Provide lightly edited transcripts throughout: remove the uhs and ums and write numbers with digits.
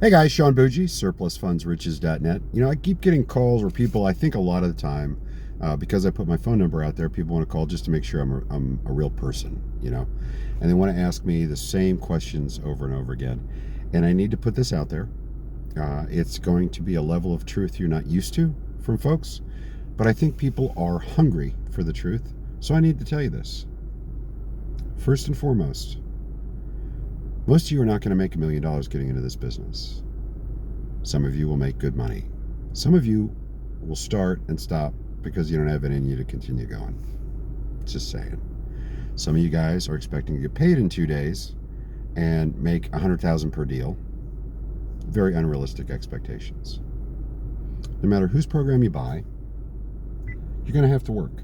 Hey guys, Sean Bougie, surplusfundsriches.net. I keep getting calls where people, I think a lot of the time, because I put my phone number out there, people want to call just to make sure I'm a real person, and they want to ask me the same questions over and over again. And I need to put this out there. It's going to be a level of truth you're not used to from folks, but I think people are hungry for the truth, so I need to tell you this. First and foremost, most of you are not going to make $1 million getting into this business. Some of you will make good money. Some of you will start and stop because you don't have it in you to continue going. Just saying. Some of you guys are expecting to get paid in 2 days and make $100,000 per deal. Very unrealistic expectations. No matter whose program you buy, you're going to have to work.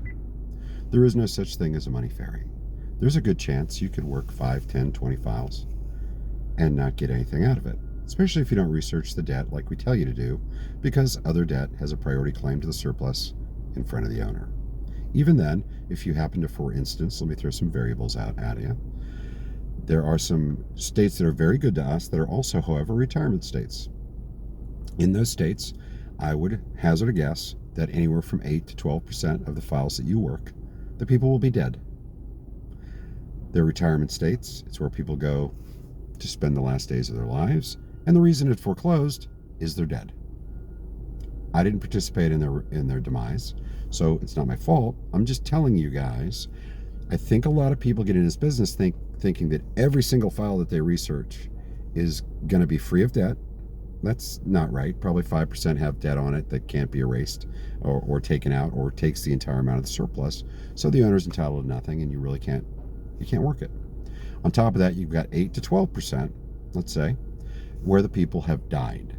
There is no such thing as a money fairy. There's a good chance you could work 5, 10, 20 files and not get anything out of it, especially if you don't research the debt like we tell you to do, because other debt has a priority claim to the surplus in front of the owner. Even then, if you happen to, for instance, let me throw some variables out at you, there are some states that are very good to us that are also, however, retirement states. In those states, I would hazard a guess that anywhere from 8 to 12% of the files that you work, the people will be dead. They're retirement states. It's where people go to spend the last days of their lives, and the reason it foreclosed is they're dead. I didn't participate in their demise, so it's not my fault. I'm just telling you guys, I think a lot of people get in this business thinking that every single file that they research is going to be free of debt. That's not right. Probably 5% have debt on it that can't be erased or taken out, or takes the entire amount of the surplus, so the owner's entitled to nothing, and you can't work it. On top of that, you've got 8 to 12%, let's say, where the people have died.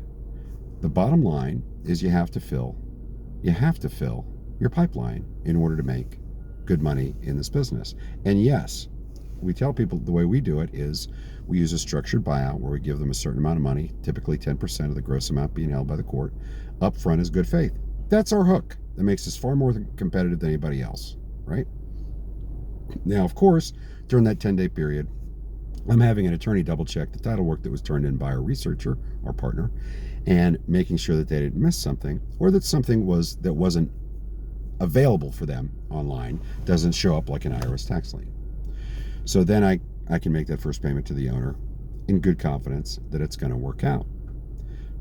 The bottom line is you have to fill your pipeline in order to make good money in this business. And yes, we tell people the way we do it is we use a structured buyout where we give them a certain amount of money, typically 10% of the gross amount being held by the court, up front as good faith. That's our hook. That makes us far more competitive than anybody else, right? Now, of course, during that 10-day period, I'm having an attorney double check the title work that was turned in by our researcher, our partner, and making sure that they didn't miss something, or that something that wasn't available for them online doesn't show up like an IRS tax lien. So then I can make that first payment to the owner in good confidence that it's going to work out.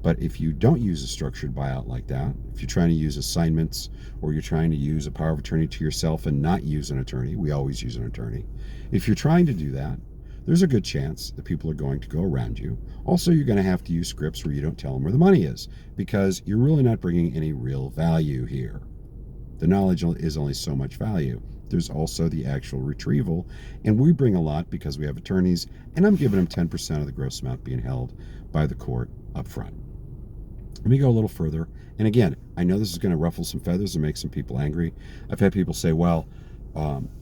But if you don't use a structured buyout like that, if you're trying to use assignments, or you're trying to use a power of attorney to yourself and not use an attorney, we always use an attorney. If you're trying to do that, there's a good chance that people are going to go around you. Also, you're going to have to use scripts where you don't tell them where the money is, because you're really not bringing any real value here. The knowledge is only so much value. There's also the actual retrieval, and we bring a lot because we have attorneys, and I'm giving them 10% of the gross amount being held by the court up front. Let me go a little further. And again, I know this is going to ruffle some feathers and make some people angry. I've had people say, well,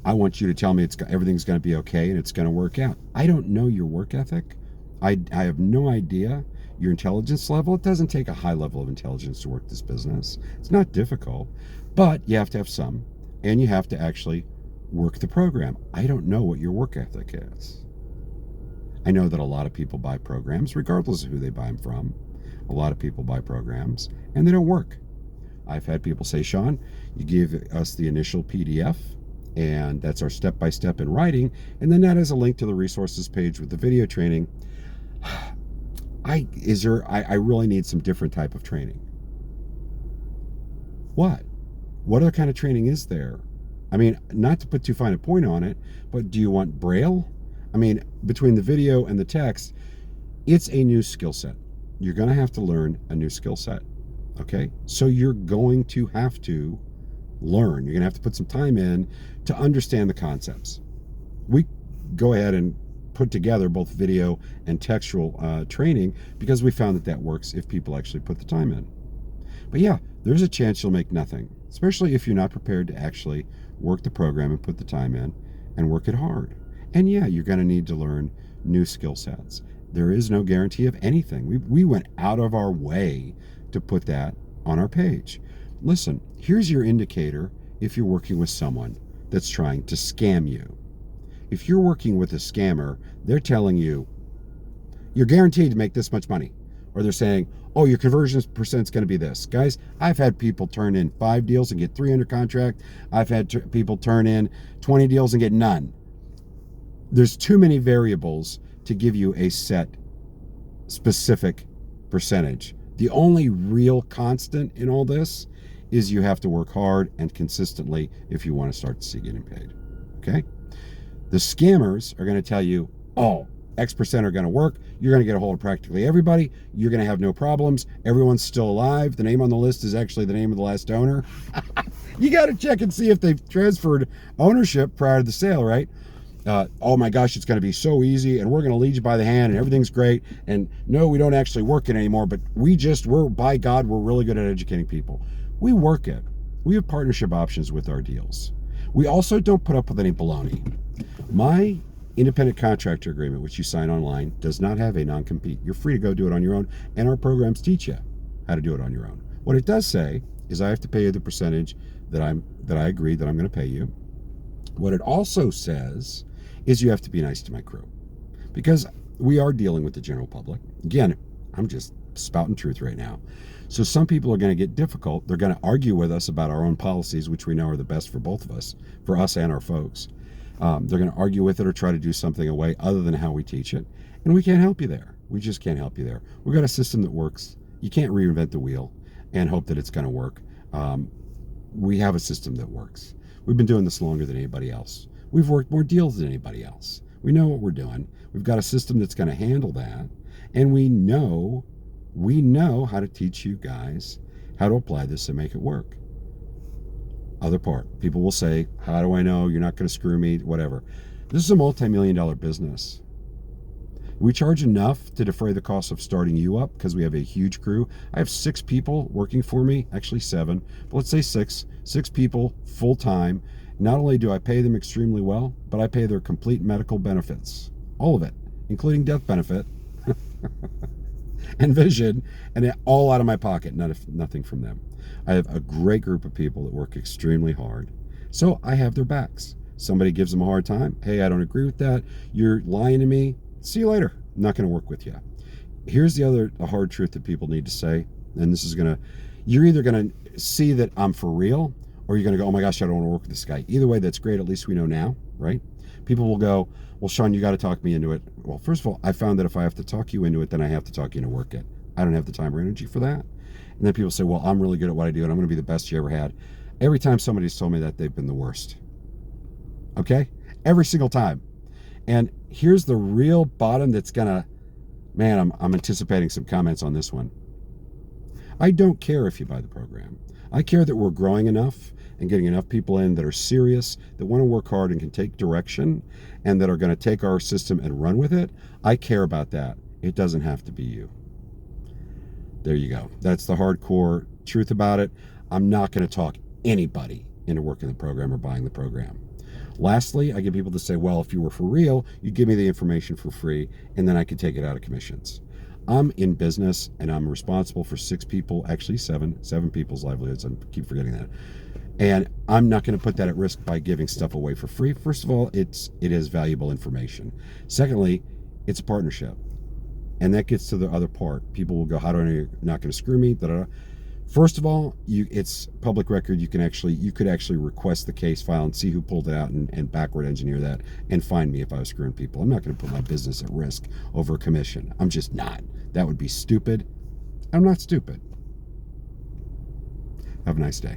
I want you to tell me everything's going to be okay and it's going to work out. I don't know your work ethic. I have no idea your intelligence level. It doesn't take a high level of intelligence to work this business. It's not difficult, but you have to have some, and you have to actually work the program. I don't know what your work ethic is. I know that a lot of people buy programs, regardless of who they buy them from. A lot of people buy programs and they don't work. I've had people say, Sean, you give us the initial PDF, and that's our step-by-step in writing, and then that has a link to the resources page with the video training. I really need some different type of training. What other kind of training is there? I mean, not to put too fine a point on it, but do you want Braille? I mean, between the video and the text, it's a new skill set. You're going to have to learn a new skill set, okay? So you're going to have to learn. You're going to have to put some time in to understand the concepts. We go ahead and put together both video and textual training because we found that works if people actually put the time in. But yeah, there's a chance you'll make nothing, especially if you're not prepared to actually work the program and put the time in and work it hard. And yeah, you're going to need to learn new skill sets. There is no guarantee of anything. We went out of our way to put that on our page. Listen, here's your indicator if you're working with someone that's trying to scam you. If you're working with a scammer, they're telling you, you're guaranteed to make this much money, or they're saying, oh, your conversion percent's going to be this. Guys, I've had people turn in 5 deals and get 3 under contract. I've had people turn in 20 deals and get none. There's too many variables to give you a set specific percentage. The only real constant in all this is you have to work hard and consistently if you want to start to see getting paid. Okay? The scammers are going to tell you, oh, X percent are going to work. You're going to get a hold of practically everybody. You're going to have no problems. Everyone's still alive. The name on the list is actually the name of the last owner. You got to check and see if they've transferred ownership prior to the sale, right? Oh my gosh, it's going to be so easy, and we're going to lead you by the hand, and everything's great. And no, we don't actually work it anymore, but by God, we're really good at educating people. We work it. We have partnership options with our deals. We also don't put up with any baloney. My independent contractor agreement, which you sign online, does not have a non-compete. You're free to go do it on your own, and our programs teach you how to do it on your own. What it does say is I have to pay you the percentage that I agree that I'm going to pay you. What it also says is you have to be nice to my crew, because we are dealing with the general public. Again, I'm just spouting truth right now. So some people are going to get difficult. They're going to argue with us about our own policies, which we know are the best for both of us, for us and our folks. They're going to argue with it or try to do something away other than how we teach it. And we can't help you there. We just can't help you there. We've got a system that works. You can't reinvent the wheel and hope that it's going to work. We have a system that works. We've been doing this longer than anybody else. We've worked more deals than anybody else. We know what we're doing. We've got a system that's going to handle that. And we know how to teach you guys how to apply this and make it work. Other part, people will say, how do I know you're not going to screw me? Whatever. This is a multi-million-dollar business. We charge enough to defray the cost of starting you up because we have a huge crew. I have 6 people working for me, actually 7, but let's say 6 people full-time. Not only do I pay them extremely well, but I pay their complete medical benefits. All of it, including death benefit and vision, and it all out of my pocket, nothing from them. I have a great group of people that work extremely hard, so I have their backs. Somebody gives them a hard time. Hey, I don't agree with that. You're lying to me. See you later. I'm not going to work with you. Here's the hard truth that people need to say, and this is you're either going to see that I'm for real, or you're going to go, oh my gosh, I don't want to work with this guy. Either way, that's great. At least we know now, right? People will go, well, Sean, you got to talk me into it. Well, first of all, I found that if I have to talk you into it, then I have to talk you into work it. I don't have the time or energy for that. And then people say, well, I'm really good at what I do, and I'm going to be the best you ever had. Every time somebody's told me that, they've been the worst. Okay? Every single time. And here's the real bottom that's going to, man, I'm anticipating some comments on this one. I don't care if you buy the program. I care that we're growing enough and getting enough people in that are serious, that want to work hard and can take direction, and that are going to take our system and run with it. I care about that. It doesn't have to be you. There you go. That's the hardcore truth about it. I'm not going to talk anybody into working the program or buying the program. Lastly, I get people to say, well, if you were for real, you'd give me the information for free, and then I could take it out of commissions. I'm in business, and I'm responsible for 6 people, actually 7 people's livelihoods. I keep forgetting that. And I'm not going to put that at risk by giving stuff away for free. First of all, it is valuable information. Secondly, it's a partnership. And that gets to the other part. People will go, how do I know you're not going to screw me? Da-da-da. First of all, it's public record. You could actually request the case file and see who pulled it out and backward engineer that and find me if I was screwing people. I'm not going to put my business at risk over a commission. I'm just not. That would be stupid. I'm not stupid. Have a nice day.